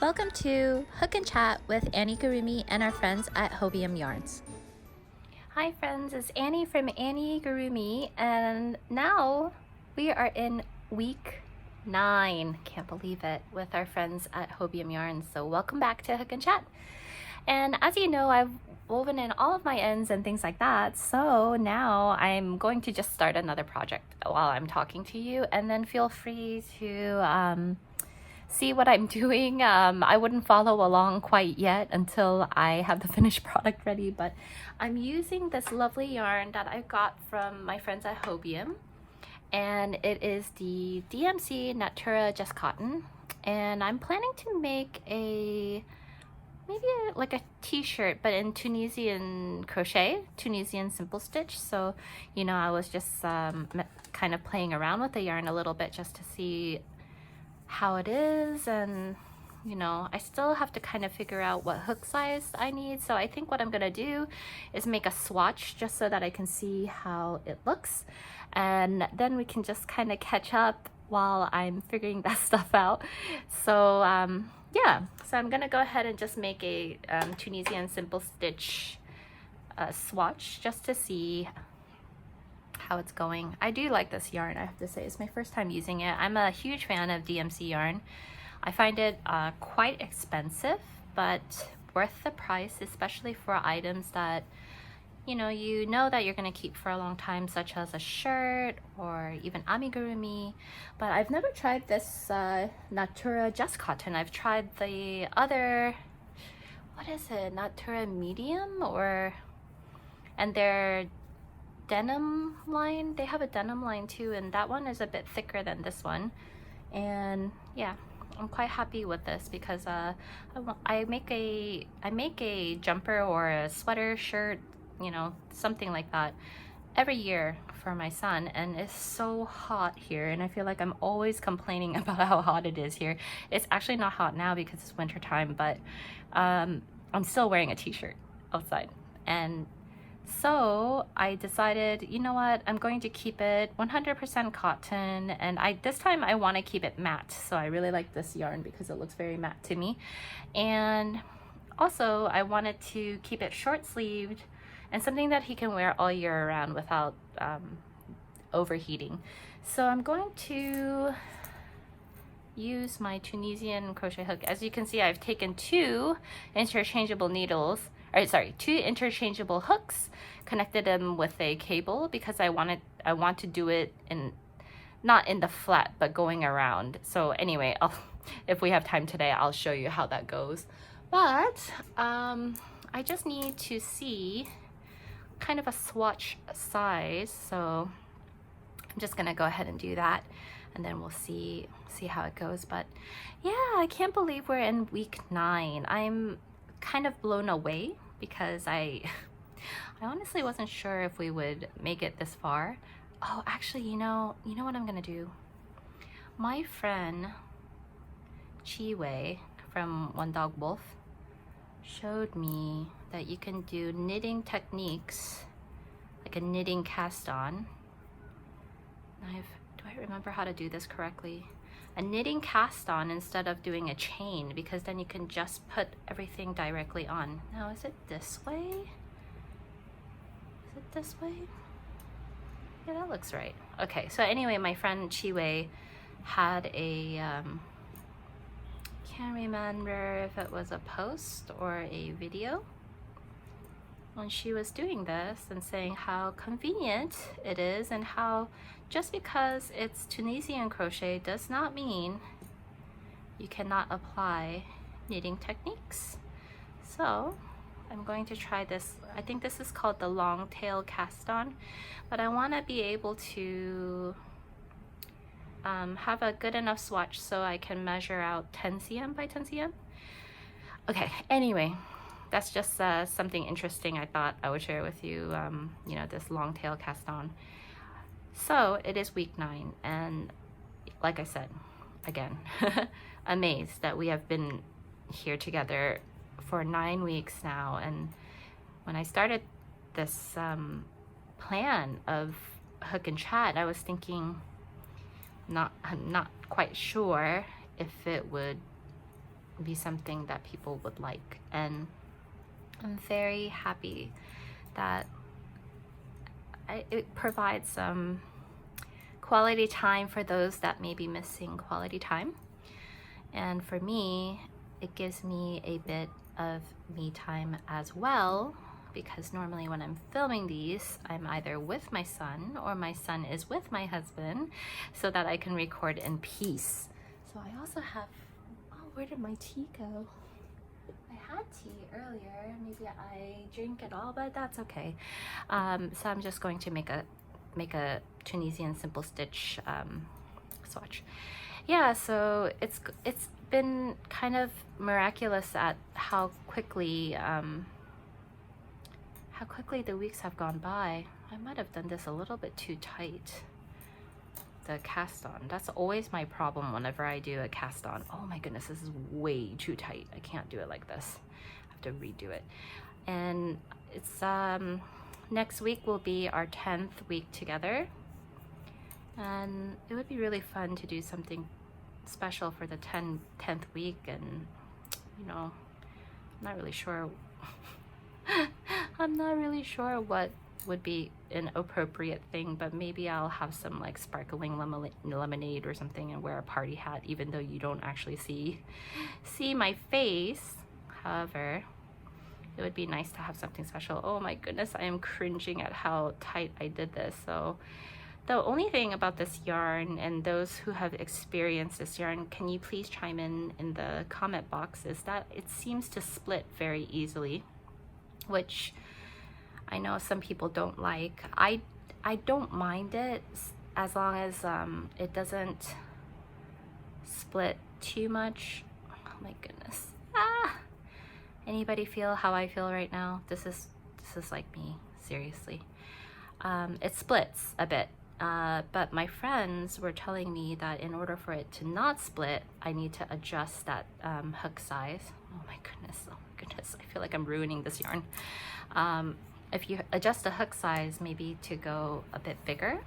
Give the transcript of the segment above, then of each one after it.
Welcome to Hook and Chat with Anniegurumi and our friends at Hobium Yarns. Hi friends, it's Annie from Anniegurumi, and now we are in week 9, can't believe it, with our friends at Hobium Yarns. So welcome back to Hook and Chat. And as you know, I've woven in all of my ends and things like that, so now I'm going to just start another project while I'm talking to you, and then feel free to see what I'm doing. I wouldn't follow along quite yet until I have the finished product ready, but I'm using this lovely yarn that I got from my friends at Hobium, and it is the DMC Natura Just Cotton, and I'm planning to make like a t-shirt, but in Tunisian crochet, Tunisian simple stitch. So, you know, I was just kind of playing around with the yarn a little bit just to see how it is, and you know, I still have to kind of figure out what hook size I need. So I think what I'm gonna do is make a swatch just so that I can see how it looks, and then we can just kind of catch up while I'm figuring that stuff out. So yeah, so I'm gonna go ahead and just make a Tunisian simple stitch swatch just to see how it's going. I do like this yarn, I have to say. It's my first time using it. I'm a huge fan of DMC yarn. I find it quite expensive, but worth the price, especially for items that you know that you're going to keep for a long time, such as a shirt or even amigurumi. But I've never tried this Natura Just Cotton. I've tried the other, what is it, Natura Medium, and their denim line. They have a denim line too, and that one is a bit thicker than this one. And yeah, I'm quite happy with this because I make a jumper or a sweater, shirt, you know, something like that every year for my son, and it's so hot here, and I feel like I'm always complaining about how hot it is here. It's actually not hot now because it's winter time, but I'm still wearing a t-shirt outside. And so I decided, you know what, I'm going to keep it 100% cotton, and this time I want to keep it matte. So I really like this yarn because it looks very matte to me. And also I wanted to keep it short sleeved and something that he can wear all year round without overheating. So I'm going to use my Tunisian crochet hook. As you can see, I've taken two interchangeable hooks, connected them with a cable because I want to do it in, not in the flat, but going around. So anyway, if we have time today, I'll show you how that goes. But I just need to see kind of a swatch size, so I'm just gonna go ahead and do that, and then we'll see how it goes. But yeah, I can't believe we're in week 9. I'm kind of blown away because I honestly wasn't sure if we would make it this far. Oh, actually, you know what I'm gonna do? My friend Chiwei from One Dog Wolf showed me that you can do knitting techniques, like a knitting cast on. Do I remember how to do this correctly? A knitting cast on instead of doing a chain, because then you can just put everything directly on. Now, is it this way? Is it this way? Yeah, that looks right. Okay, so anyway, my friend Chiwei had a can't remember if it was a post or a video when she was doing this and saying how convenient it is, and how just because it's Tunisian crochet does not mean you cannot apply knitting techniques. So I'm going to try this. I think this is called the long tail cast on, but I want to be able to have a good enough swatch so I can measure out 10 cm by 10 cm. Okay, anyway, that's just something interesting I thought I would share with you, you know, this long tail cast on. So it is week 9, and like I said, again, amazed that we have been here together for 9 weeks now. And when I started this plan of Hook and Chat, I was thinking, I'm not quite sure if it would be something that people would like. And I'm very happy that it provides some quality time for those that may be missing quality time. And for me, it gives me a bit of me time as well, because normally when I'm filming these, I'm either with my son or my son is with my husband, so that I can record in peace. So I also have, oh, where did my tea go? I had tea earlier. Maybe I drink it all, but that's okay. So I'm just going to make a Tunisian simple stitch swatch. Yeah, so it's been kind of miraculous at how quickly the weeks have gone by. I might have done this a little bit too tight. The cast on. That's always my problem whenever I do a cast on. Oh my goodness, this is way too tight. I can't do it like this. I have to redo it. And it's next week will be our 10th week together. And it would be really fun to do something special for the 10th week. And you know, I'm not really sure I'm not really sure what would be an appropriate thing, but maybe I'll have some like sparkling lemonade or something and wear a party hat, even though you don't actually see my face. However, it would be nice to have something special. Oh my goodness, I am cringing at how tight I did this. So the only thing about this yarn, and those who have experienced this yarn, can you please chime in the comment box, is that it seems to split very easily, which I know some people don't like. I don't mind it as long as it doesn't split too much. Oh my goodness. Anybody feel how I feel right now? This is like me, seriously. It splits a bit, but my friends were telling me that in order for it to not split, I need to adjust that hook size. Oh my goodness, I feel like I'm ruining this yarn. If you adjust the hook size maybe to go a bit bigger,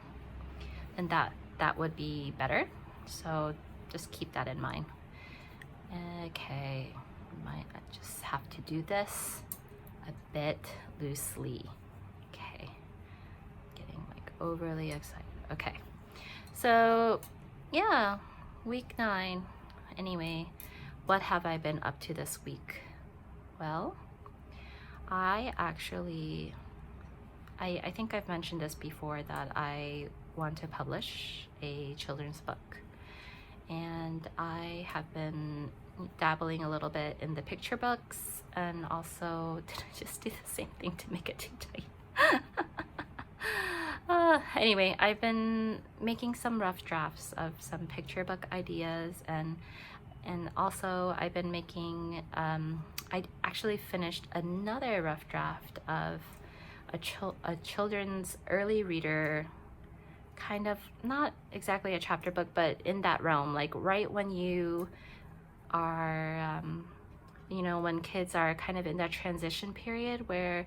then that would be better. So just keep that in mind. Okay, I just have to do this a bit loosely. Okay, getting like overly excited. Okay, so yeah, week 9. Anyway, what have I been up to this week? Well, I think I've mentioned this before, that I want to publish a children's book, and I have been dabbling a little bit in the picture books, and also did I just do the same thing to make it too tight? Anyway, I've been making some rough drafts of some picture book ideas, and also I've been making I actually finished another rough draft of a children's early reader, kind of, not exactly a chapter book, but in that realm, like right when you are you know, when kids are kind of in that transition period where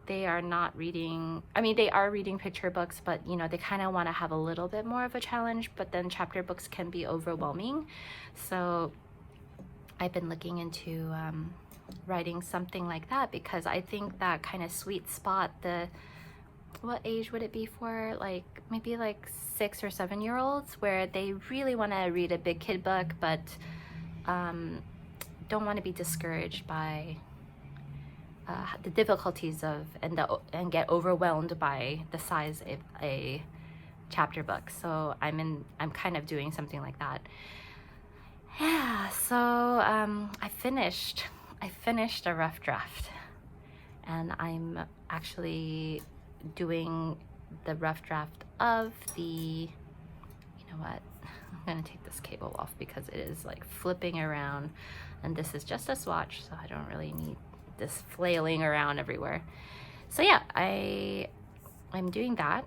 they are not reading, I mean, they are reading picture books, but you know, they kind of want to have a little bit more of a challenge, but then chapter books can be overwhelming. So I've been looking into writing something like that, because I think that kind of sweet spot, what age would it be for, like maybe like 6 or 7 year olds, where they really want to read a big kid book, but don't want to be discouraged by the difficulties of and get overwhelmed by the size of a chapter book. So I'm kind of doing something like that. Yeah, so I finished a rough draft, and I'm actually doing the rough draft of the, you know what, I'm gonna take this cable off because it is like flipping around, and this is just a swatch, so I don't really need this flailing around everywhere. So yeah, I'm doing that.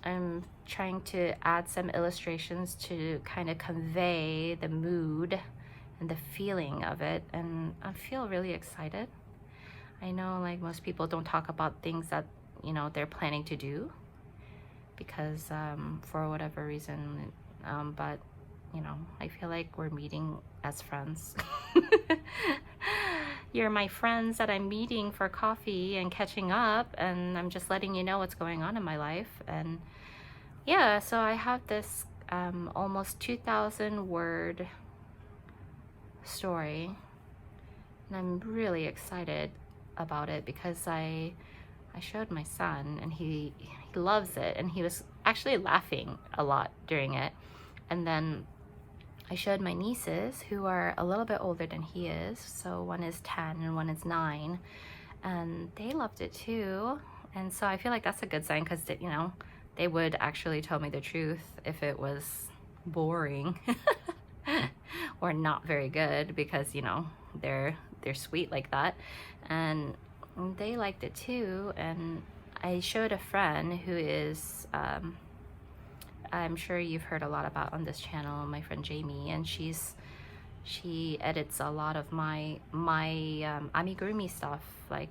I'm trying to add some illustrations to kind of convey the mood and the feeling of it, and I feel really excited. I know like most people don't talk about things that, you know, they're planning to do, because for whatever reason, but you know, I feel like we're meeting as friends. You're my friends that I'm meeting for coffee and catching up, and I'm just letting you know what's going on in my life. And yeah, so I have this almost 2,000 word story, and I'm really excited about it because I showed my son, and he loves it, and he was actually laughing a lot during it. And then I showed my nieces, who are a little bit older than he is, so one is 10 and one is 9, and they loved it too. And so I feel like that's a good sign, because you know, they would actually tell me the truth if it was boring or not very good, because you know, they're sweet like that, and they liked it too. And I showed a friend who is I'm sure you've heard a lot about on this channel, my friend Jamie, and she edits a lot of my Anniegurumi stuff, like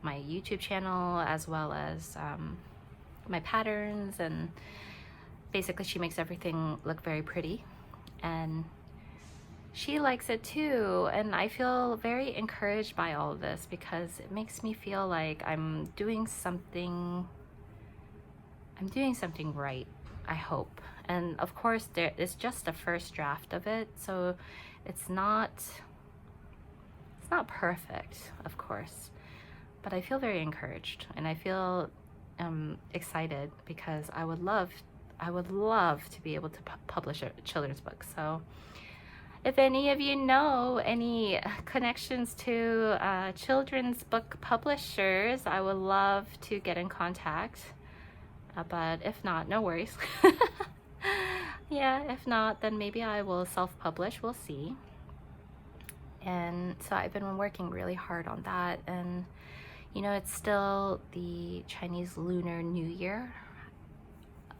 my YouTube channel, as well as my patterns, and basically she makes everything look very pretty, and she likes it too. And I feel very encouraged by all of this, because it makes me feel like I'm doing something right, I hope. And of course, it's just the first draft of it, so it's not perfect, of course, but I feel very encouraged, and I feel excited, because I would love to be able to publish a children's book. So if any of you know any connections to children's book publishers, I would love to get in contact. But if not, no worries. Yeah, if not, then maybe I will self-publish. We'll see. And so I've been working really hard on that. And you know, it's still the Chinese Lunar New Year.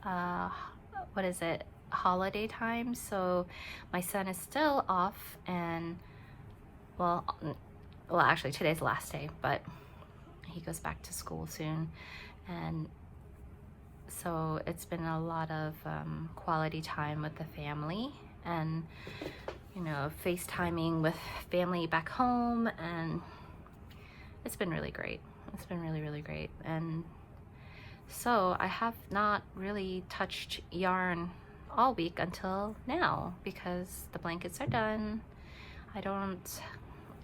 What is it? Holiday time. So my son is still off, and well, actually today's the last day, but he goes back to school soon. And so it's been a lot of quality time with the family, and you know, FaceTiming with family back home, and it's been really great. It's been really, really great. And so I have not really touched yarn all week until now, because the blankets are done.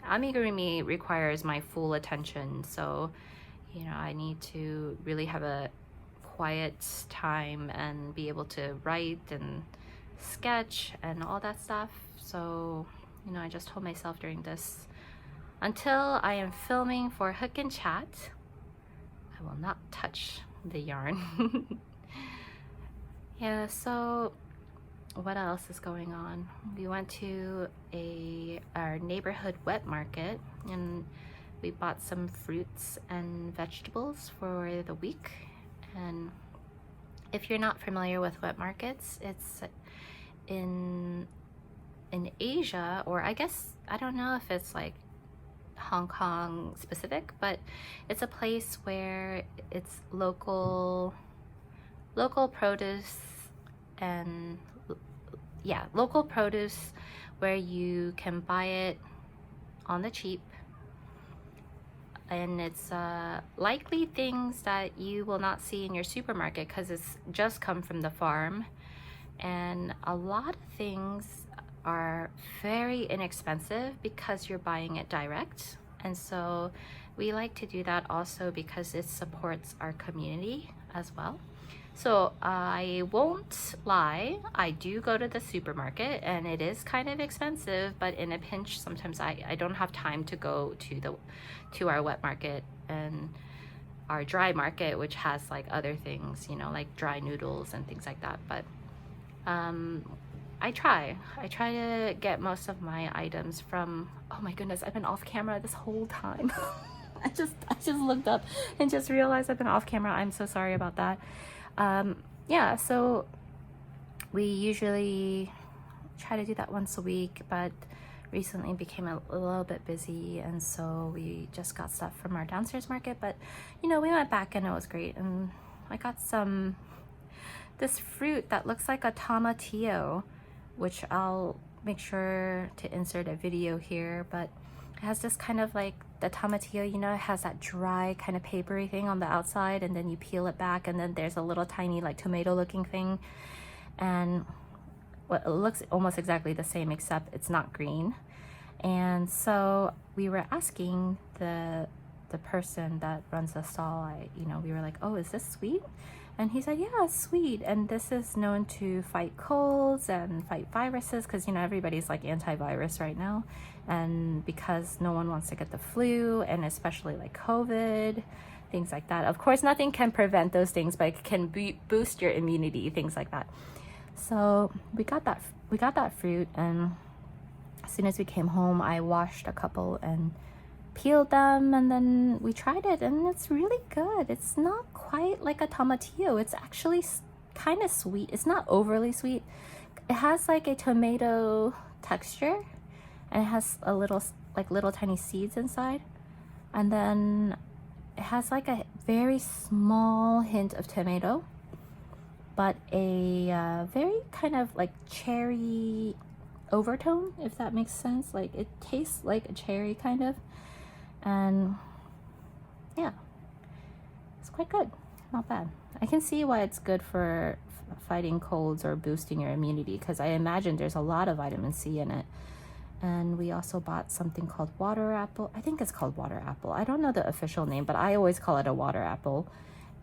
Amigurumi requires my full attention, so you know, I need to really have a quiet time and be able to write and sketch and all that stuff. So you know, I just told myself during this, until I am filming for Hook and Chat, I will not touch the yarn. Yeah, so what else is going on? We went to our neighborhood wet market, and we bought some fruits and vegetables for the week. And if you're not familiar with wet markets, it's in Asia, or I guess, I don't know if it's like Hong Kong specific, but it's a place where it's local produce, and yeah, local produce, where you can buy it on the cheap, and it's likely things that you will not see in your supermarket, because it's just come from the farm. And a lot of things are very inexpensive because you're buying it direct. And so we like to do that also because it supports our community as well. So I won't lie, I do go to the supermarket, and it is kind of expensive, but in a pinch, sometimes I don't have time to go to our wet market and our dry market, which has like other things, you know, like dry noodles and things like that. But I try to get most of my items from, oh my goodness, I've been off camera this whole time. I just looked up and just realized I've been off camera. I'm so sorry about that. Yeah, so we usually try to do that once a week, but recently became a little bit busy, and so we just got stuff from our downstairs market. But you know, we went back and it was great, and I got this fruit that looks like a tomatillo, which I'll make sure to insert a video here, but it has this kind of like the tomatillo, you know, it has that dry kind of papery thing on the outside, and then you peel it back, and then there's a little tiny like tomato looking thing, and well, it looks almost exactly the same except it's not green. And so we were asking the person that runs the stall, we were like, oh, is this sweet? And he said, yeah, it's sweet, and this is known to fight colds and fight viruses, because, you know, everybody's like antivirus right now, and because no one wants to get the flu, and especially like COVID, things like that. Of course, nothing can prevent those things, but it can boost your immunity, things like that. So we got that fruit, and as soon as we came home, I washed a couple and peeled them, and then we tried it, and it's really good. It's not quite like a tomatillo. It's actually kind of sweet. It's not overly sweet. It has like a tomato texture, and it has a little tiny seeds inside, and then it has like a very small hint of tomato, but a very kind of like cherry overtone, if that makes sense. Like it tastes like a cherry kind of, and yeah, it's quite good, not bad. I can see why it's good for fighting colds or boosting your immunity, because I imagine there's a lot of vitamin C in it. And we also bought something called water apple. I think it's called water apple. I don't know the official name, but I always call it a water apple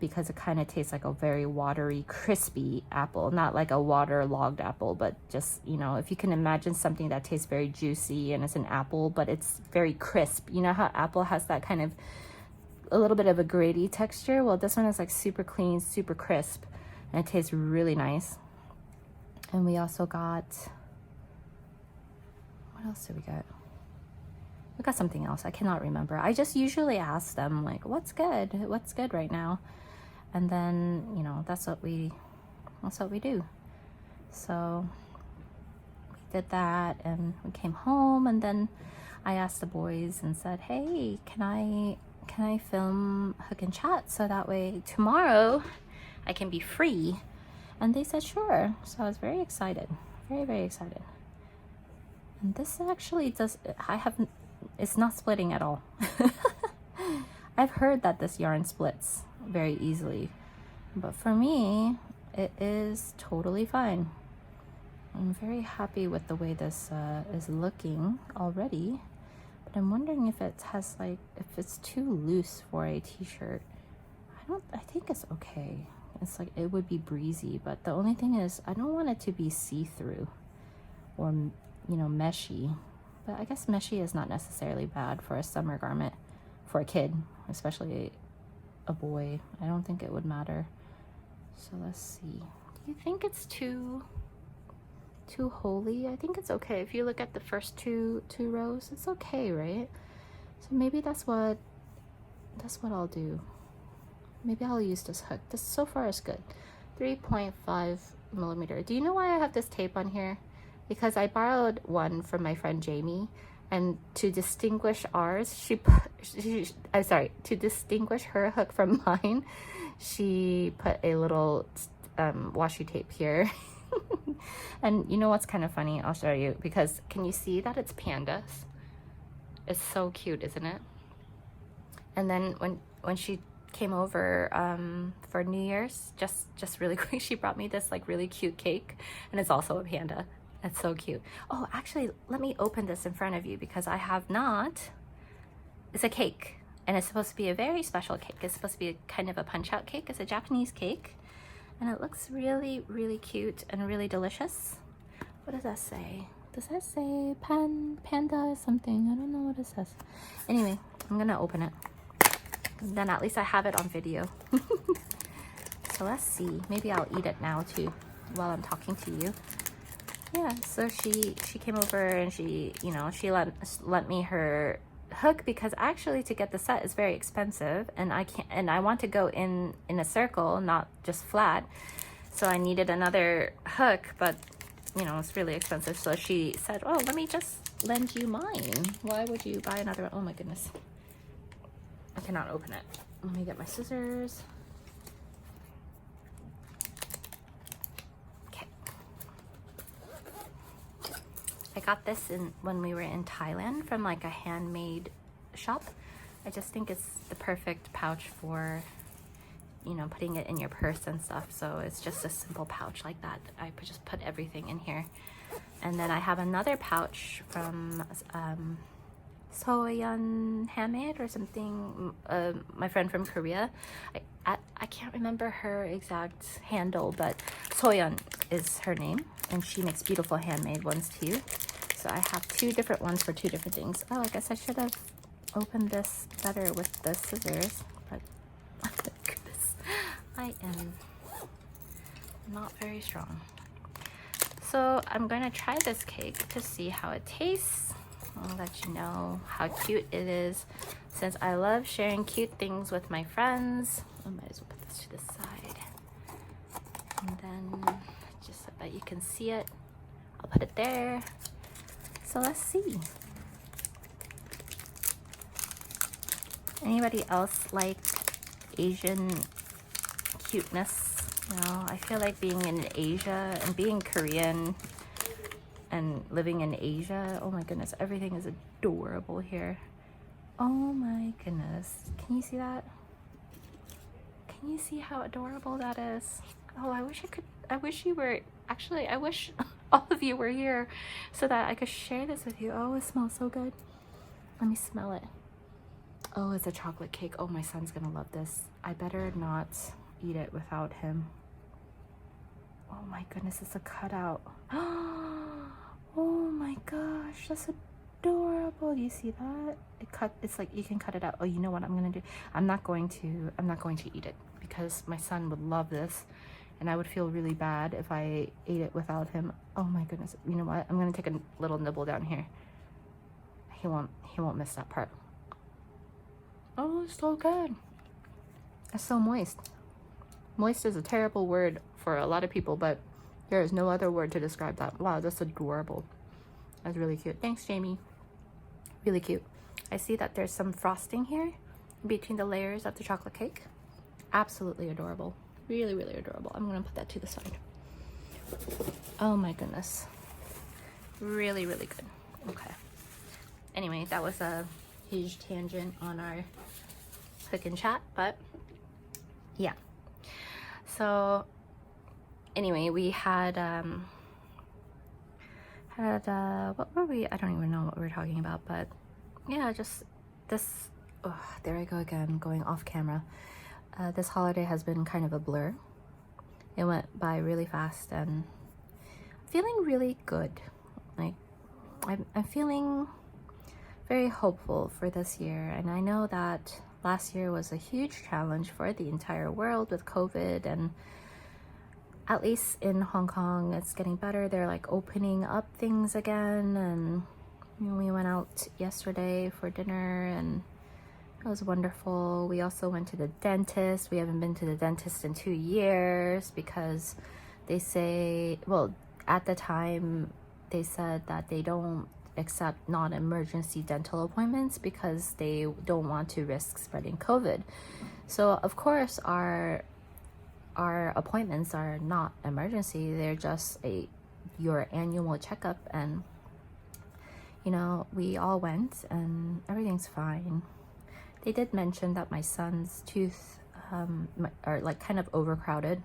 because it kind of tastes like a very watery, crispy apple. Not like a waterlogged apple, but just, you know, if you can imagine something that tastes very juicy and it's an apple, but it's very crisp. You know how apple has that kind of a little bit of a gritty texture? Well, this one is like super clean, super crisp, and it tastes really nice. And we also got, what else did we get? We got something else. I cannot remember. I just usually ask them like, what's good? What's good right now? And then, you know, that's what we do. So we did that, and we came home, and then I asked the boys and said, hey, can I film Hook and Chat so that way tomorrow I can be free? And they said sure. So I was very excited, very, very excited. And this actually it's not splitting at all. I've heard that this yarn splits very easily, but for me, it is totally fine. I'm very happy with the way this is looking already, but I'm wondering if it has if it's too loose for a t-shirt. I think it's okay. It's like, it would be breezy, but the only thing is I don't want it to be see-through or, you know, meshy. But I guess meshy is not necessarily bad for a summer garment for a kid, especially a boy. I don't think it would matter. So let's see. Do you think it's too holy? I think it's okay. If you look at the first two rows, it's okay, right? So maybe that's what I'll do. Maybe I'll use this hook. This so far is good. 3.5 millimeter. Do you know why I have this tape on here? Because I borrowed one from my friend Jamie, and to distinguish ours, to distinguish her hook from mine, she put a little washi tape here. And you know what's kind of funny? I'll show you, because can you see that it's pandas? It's so cute, isn't it? And then when she came over for New Year's, just really quick, she brought me this like really cute cake, and it's also a panda. It's so cute. Oh, actually, let me open this in front of you, because I have not. It's a cake, and it's supposed to be a very special cake. It's supposed to be kind of a punch-out cake. It's a Japanese cake, and it looks really, really cute and really delicious. What does that say? Does that say panda something? I don't know what it says. Anyway, I'm gonna open it. Then at least I have it on video. So let's see. Maybe I'll eat it now too while I'm talking to you. Yeah, so she came over, and she lent me her hook, because actually to get the set is very expensive, and I want to go in a circle, not just flat. So I needed another hook, but you know, it's really expensive. So she said, oh, let me just lend you mine. Why would you buy another? Oh my goodness. I cannot open it. Let me get my scissors. got this when we were in Thailand from like a handmade shop. I just think it's the perfect pouch for, you know, putting it in your purse and stuff. So it's just a simple pouch like that. I just put everything in here. And then I have another pouch from Soyeon Handmade or something, my friend from Korea. I can't remember her exact handle, but Soyeon is her name, and she makes beautiful handmade ones too. So I have two different ones for two different things. Oh, I guess I should have opened this better with the scissors, but oh my goodness, I am not very strong. So I'm gonna try this cake to see how it tastes. I'll let you know how cute it is. Since I love sharing cute things with my friends, I might as well put this to the side. And then, just so that you can see it, I'll put it there. So let's see. Anybody else like Asian cuteness? You know, I feel like being in Asia and being Korean and living in Asia, oh my goodness, everything is adorable here. Oh my goodness, can you see that? Can you see how adorable that is? Oh, I wish you were, actually, I wish all of you were here so that I could share this with you. Oh, it smells so good. Let me smell it. Oh, it's a chocolate cake. Oh, my son's gonna love this. I better not eat it without him. Oh my goodness, it's a cutout. Oh my gosh, that's adorable. Do you see that? It's like you can cut it out. Oh, you know what I'm gonna do? I'm not going to eat it because my son would love this and I would feel really bad if I ate it without him. Oh my goodness. You know what? I'm gonna take a little nibble down here. He won't miss that part. Oh, it's so good. It's so moist. Moist is a terrible word for a lot of people, but there is no other word to describe that. Wow, that's adorable. That's really cute. Thanks, Jamie. Really cute. I see that there's some frosting here between the layers of the chocolate cake. Absolutely adorable. Really, really adorable. I'm gonna put that to the side. Oh my goodness. Really, really good. Okay. Anyway, that was a huge tangent on our cook and chat, but yeah. So anyway, we had what were we? I don't even know what we were talking about, but yeah, just this. Oh, there I go again, going off camera. This holiday has been kind of a blur. It went by really fast, and I'm feeling really good. Like I'm feeling very hopeful for this year, and I know that last year was a huge challenge for the entire world with COVID, and at least in Hong Kong it's getting better. They're like opening up things again, and you know, we went out yesterday for dinner and it was wonderful. We also went to the dentist. We haven't been to the dentist in 2 years because they say, well, at the time they said that they don't accept non-emergency dental appointments because they don't want to risk spreading COVID. So of course our appointments are not emergency. They're just your annual checkup, and you know, we all went and everything's fine. They did mention that my son's tooth are like kind of overcrowded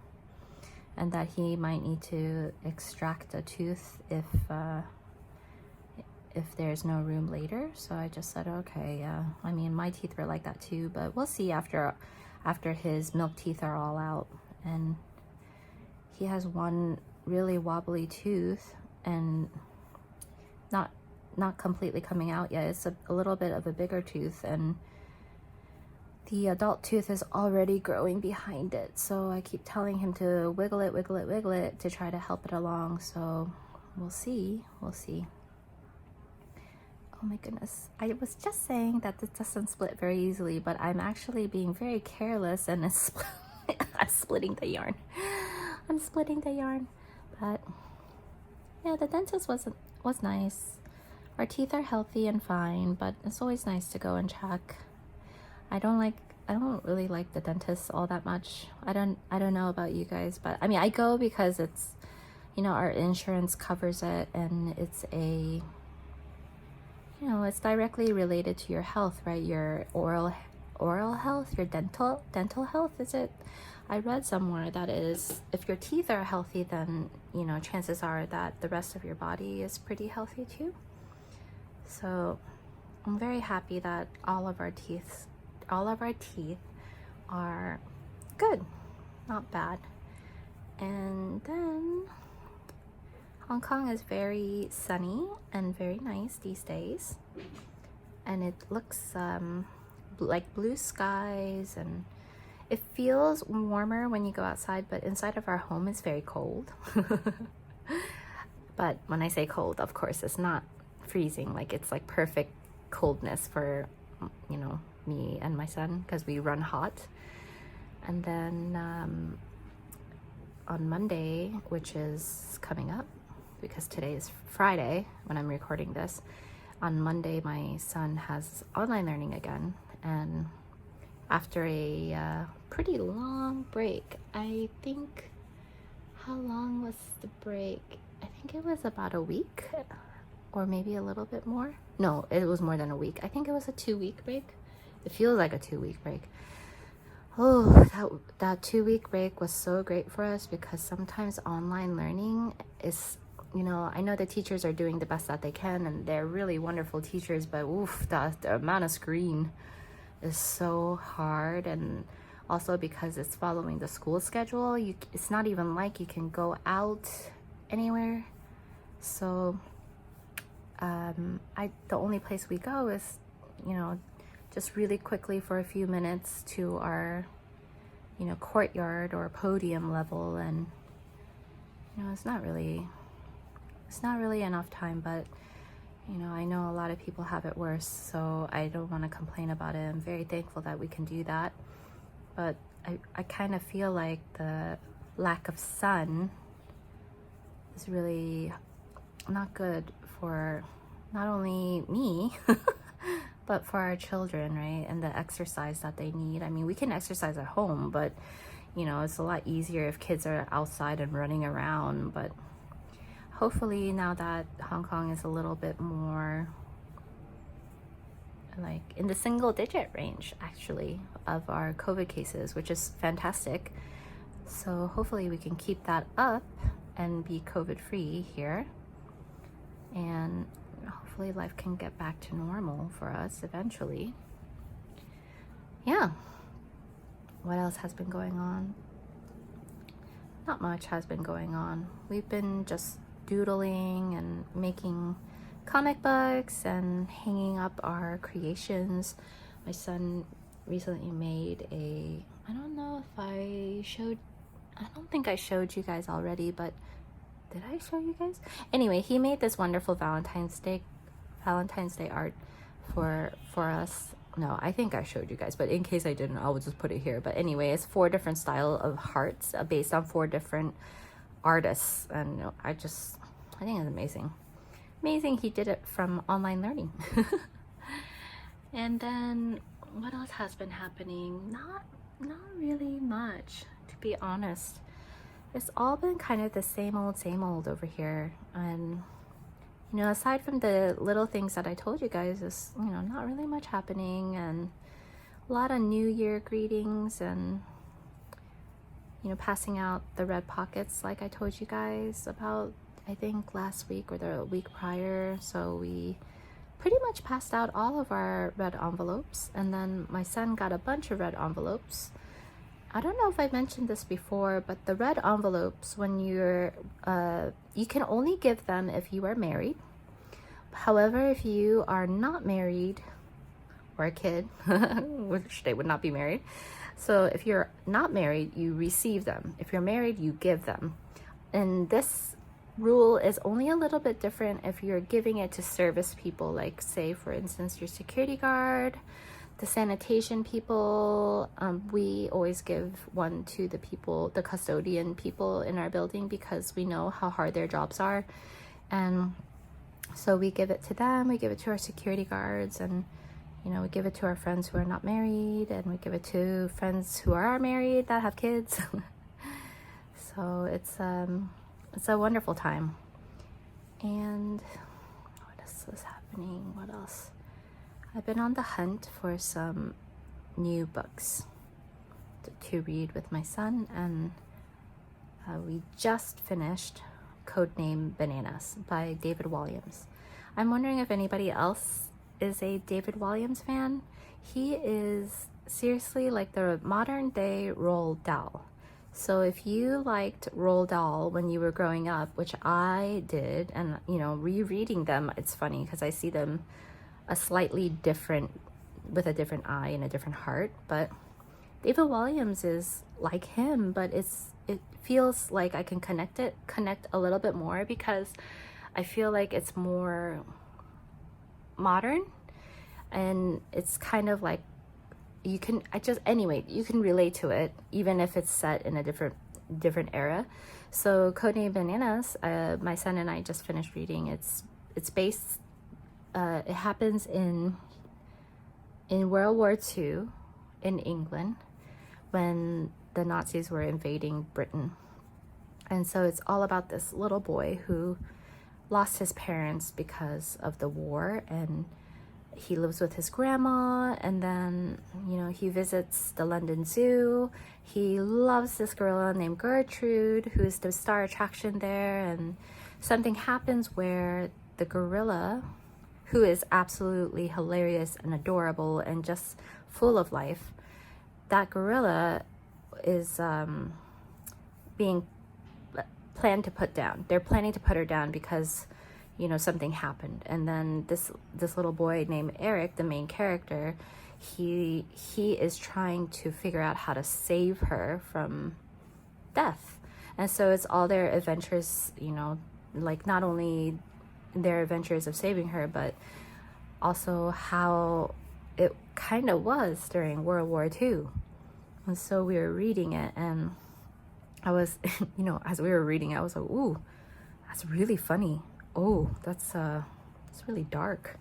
and that he might need to extract a tooth if there's no room later. So I just said, okay, yeah. I mean, my teeth were like that too, but we'll see after his milk teeth are all out. And he has one really wobbly tooth and not completely coming out yet. It's a little bit of a bigger tooth, and the adult tooth is already growing behind it. So I keep telling him to wiggle it, wiggle it, wiggle it to try to help it along. So we'll see. We'll see. Oh my goodness. I was just saying that this doesn't split very easily, but I'm actually being very careless and it's I'm splitting the yarn. I'm splitting the yarn. But yeah, the dentist was nice. Our teeth are healthy and fine, but it's always nice to go and check. I don't really like the dentist all that much. I don't know about you guys, but I mean, I go because it's, you know, our insurance covers it, and it's a, you know, it's directly related to your health, right? Your oral health, your dental health, is it? I read somewhere that is, if your teeth are healthy, then, you know, chances are that the rest of your body is pretty healthy too. So I'm very happy that all of our teeth are good, not bad. And then Hong Kong is very sunny and very nice these days, and it looks like blue skies, and it feels warmer when you go outside, but inside of our home is very cold. But when I say cold, of course, it's not freezing. Like, it's like perfect coldness for, you know, me and my son, because we run hot. And then on Monday, which is coming up, because today is Friday when I'm recording this, on Monday my son has online learning again, and after a pretty long break, I think, how long was the break? I think it was about a week, or maybe a little bit more. No, it was more than a week. I think it was a 2-week break. It feels like a 2-week break. Oh, that 2-week break was so great for us, because sometimes online learning is, you know, I know the teachers are doing the best that they can, and they're really wonderful teachers, but oof, the amount of screen is so hard. And also because it's following the school schedule, it's not even like you can go out anywhere. So the only place we go is, you know, just really quickly for a few minutes to our, you know, courtyard or podium level, and, you know, it's not really enough time. But, you know, I know a lot of people have it worse, so I don't want to complain about it. I'm very thankful that we can do that. But I kind of feel like the lack of sun is really not good for not only me, but for our children, right? And the exercise that they need. I mean, we can exercise at home, but, you know, it's a lot easier if kids are outside and running around. But hopefully now that Hong Kong is a little bit more like in the single digit range, actually, of our COVID cases, which is fantastic. So hopefully we can keep that up and be COVID free here. And hopefully life can get back to normal for us eventually. Yeah. What else has been going on? Not much has been going on. We've been just doodling and making comic books and hanging up our creations. My son recently made I don't think I showed you guys already, but did I show you guys? Anyway, he made this wonderful Valentine's Day art for us. No, I think I showed you guys, but in case I didn't, I will just put it here. But anyway, it's 4 different style of hearts based on 4 different artists, and I think it's amazing. He did it from online learning. And then what else has been happening? Not really much, to be honest. It's all been kind of the same old over here. And, you know, aside from the little things that I told you guys, is, you know, not really much happening, and a lot of New Year greetings, and, you know, passing out the red pockets like I told you guys about, I think last week or the week prior. So we pretty much passed out all of our red envelopes, and then my son got a bunch of red envelopes. I don't know if I mentioned this before, but the red envelopes, when you're you can only give them if you are married. However, if you are not married, or a kid, which they would not be married, so if you're not married, you receive them. If you're married, you give them. And this rule is only a little bit different if you're giving it to service people, like, say for instance, your security guard, the sanitation people. We always give one to the custodian people in our building, because we know how hard their jobs are. And so we give it to them, we give it to our security guards, and, you know, we give it to our friends who are not married, and we give it to friends who are married that have kids. So it's it's a wonderful time. And what else is happening? What else? I've been on the hunt for some new books to read with my son, and we just finished Codename Bananas by David Walliams. I'm wondering if anybody else is a David Walliams fan. He is seriously like the modern day Roald Dahl. So if you liked Roald Dahl when you were growing up, which I did, and rereading them, it's funny because I see them a slightly different, with a different eye and a different heart. But David Walliams is like him, but it feels like I can connect a little bit more, because I feel like it's more modern, and it's kind of like you can relate to it even if it's set in a different era. So Codename Bananas, my son and I just finished reading. It's based, it happens in World War II in England when the Nazis were invading Britain. And so it's all about this little boy who lost his parents because of the war, and he lives with his grandma, and then he visits the London Zoo. He loves this girl named Gertrude, who is the star attraction there, and something happens where the gorilla, who is absolutely hilarious and adorable and just full of life, that gorilla is being planned to put down. They're planning to put her down because something happened. And then this little boy named Eric, the main character, he is trying to figure out how to save her from death. And so it's all their adventures, like not only their adventures of saving her, but also how it kind of was during World War II. And so we were reading it, and I was, as we were reading, I was like, ooh, that's really funny. Oh, that's it's really dark.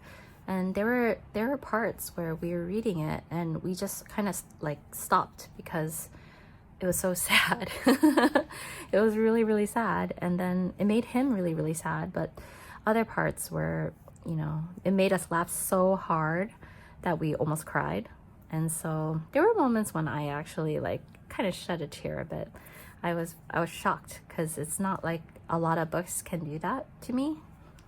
And there were parts where we were reading it and we just kind of like stopped because it was so sad. It was really, really sad. And then it made him really, really sad. But other parts were, it made us laugh so hard that we almost cried. And so there were moments when I actually like kind of shed a tear a bit. I was shocked, because it's not like a lot of books can do that to me.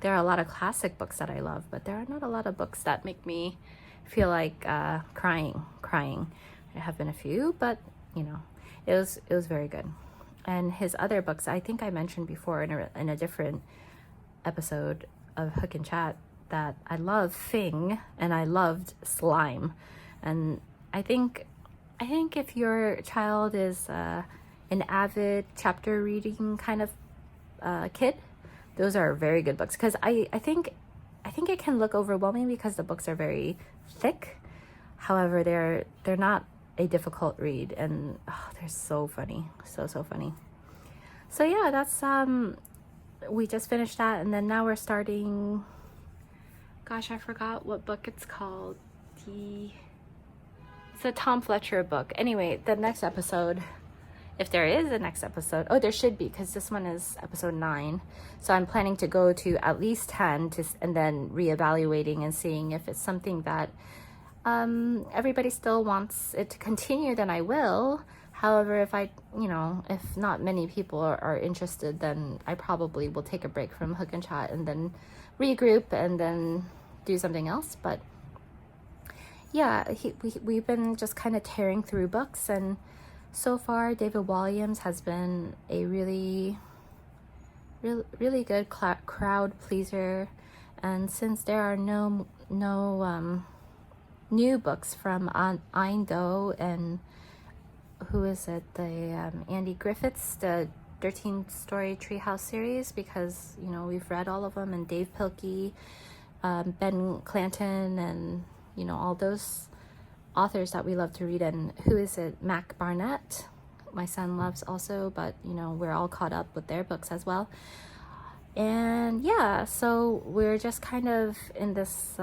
There are a lot of classic books that I love, but there are not a lot of books that make me feel like crying. There have been a few, but it was very good. And his other books, I think I mentioned before in a different episode of Hook and Chat, that I love Thing and I loved Slime. And I think if your child is an avid chapter reading kind of kid, those are very good books, because I think it can look overwhelming because the books are very thick. However, they're not a difficult read, and they're so funny, so funny. So yeah, that's we just finished that, and then now we're starting, gosh, I forgot what book it's called. It's a Tom Fletcher book. Anyway, the next episode, if there is a next episode, there should be, because this one is episode 9. So I'm planning to go to at least 10 and then reevaluating and seeing if it's something that everybody still wants it to continue, then I will. However, if if not many people are interested, then I probably will take a break from Hook and Chat and then regroup and then do something else. But yeah, we've been just kind of tearing through books, and so far David Walliams has been a really good crowd pleaser. And since there are no new books from Ayn Do and who is it, the Andy Griffiths, the 13-story Treehouse series, because we've read all of them, and Dave Pilkey, Ben Clanton, and all those authors that we love to read. And who is it, Mac Barnett, my son loves also, but we're all caught up with their books as well. And yeah, so we're just kind of in this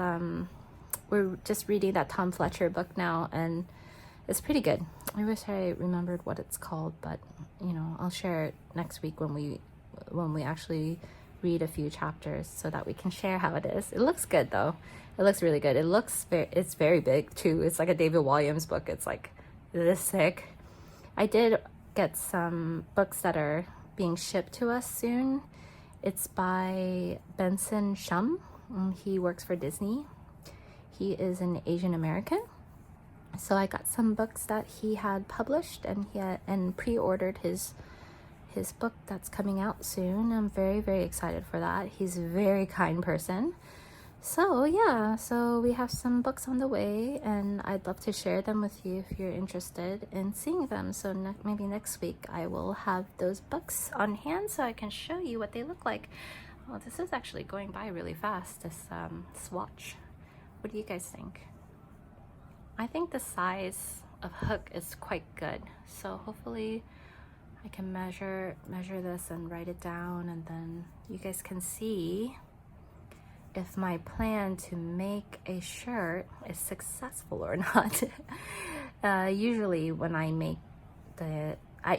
we're just reading that Tom Fletcher book now, and it's pretty good. I wish I remembered what it's called, but I'll share it next week when when we actually read a few chapters so that we can share how it is. It looks good though. It looks really good. It's very big too. It's like a David Walliams book. It's like this thick. I did get some books that are being shipped to us soon. It's by Benson Shum. He works for Disney. He is an Asian American. So I got some books that he had published, and pre-ordered his book that's coming out soon. I'm very, very excited for that. He's a very kind person. So yeah, so we have some books on the way, and I'd love to share them with you if you're interested in seeing them. So maybe next week I will have those books on hand so I can show you what they look like. Oh, this is actually going by really fast, this swatch. What do you guys think? I think the size of hook is quite good, so hopefully I can measure this and write it down, and then you guys can see if my plan to make a shirt is successful or not. Usually when I make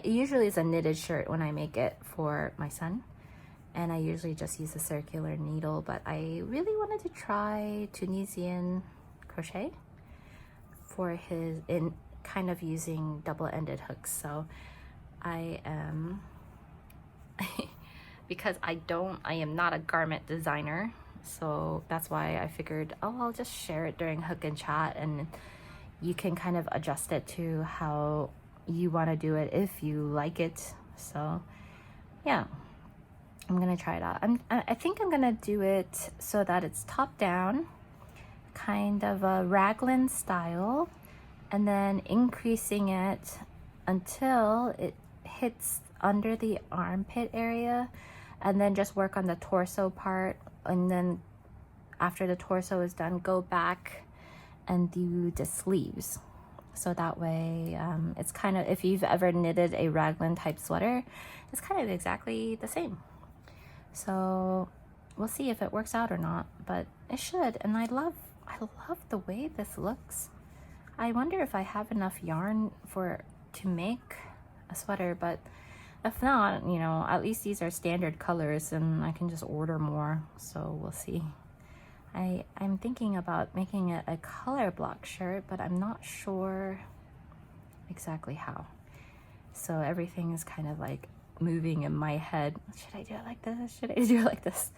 usually it's a knitted shirt when I make it for my son, and I usually just use a circular needle, but I really wanted to try Tunisian crochet for his, in kind of using double-ended hooks. So I am because I am not a garment designer, so that's why I figured, oh, I'll just share it during Hook and Chat, and you can kind of adjust it to how you want to do it if you like it. So yeah, I'm gonna try it out. I think I'm gonna do it so that it's top down, kind of a raglan style, and then increasing it until it hits under the armpit area, and then just work on the torso part, and then after the torso is done, go back and do the sleeves. So that way it's kind of, if you've ever knitted a raglan type sweater, it's kind of exactly the same. So we'll see if it works out or not, but it should. And I love the way this looks. I wonder if I have enough yarn to make a sweater, but if not, you know, at least these are standard colors and I can just order more. So we'll see. I'm thinking about making it a color block shirt, but I'm not sure exactly how. So everything is kind of like moving in my head. Should I do it like this? Should I do it like this?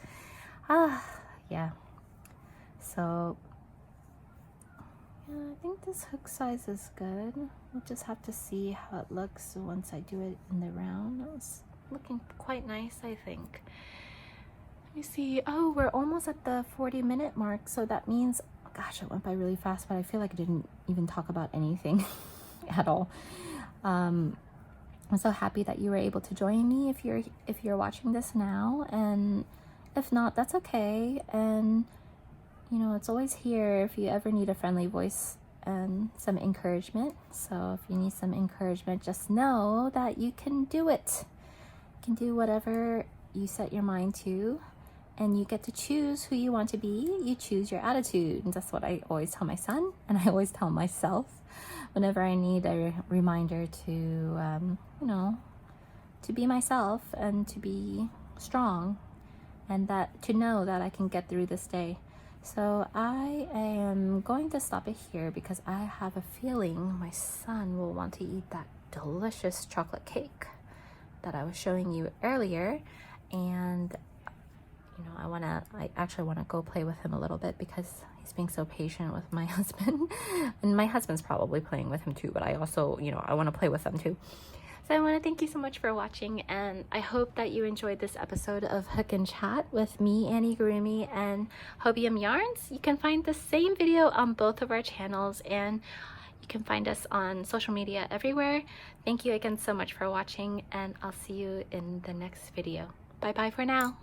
Yeah. So yeah, I think this hook size is good. We'll just have to see how it looks once I do it in the round. It's looking quite nice, I think. Let me see. Oh, we're almost at the 40-minute mark, so that means, gosh, it went by really fast, but I feel like I didn't even talk about anything at all. I'm so happy that you were able to join me if you're watching this now, and if not, that's okay. And you know, it's always here if you ever need a friendly voice and some encouragement. So if you need some encouragement, just know that you can do it. You can do whatever you set your mind to, and you get to choose who you want to be. You choose your attitude, and that's what I always tell my son, and I always tell myself whenever I need a reminder to, you know, to be myself and to be strong, and that to know that I can get through this day. So I am going to stop it here because I have a feeling my son will want to eat that delicious chocolate cake that I was showing you earlier, and you know, I actually want to go play with him a little bit because he's being so patient with my husband, and my husband's probably playing with him too, but I also, you know, I want to play with them too. So I want to thank you so much for watching, and I hope that you enjoyed this episode of Hook and Chat with me, Anniegurumi, and Hobium Yarns. You can find the same video on both of our channels, and you can find us on social media everywhere. Thank you again so much for watching, and I'll see you in the next video. Bye bye for now.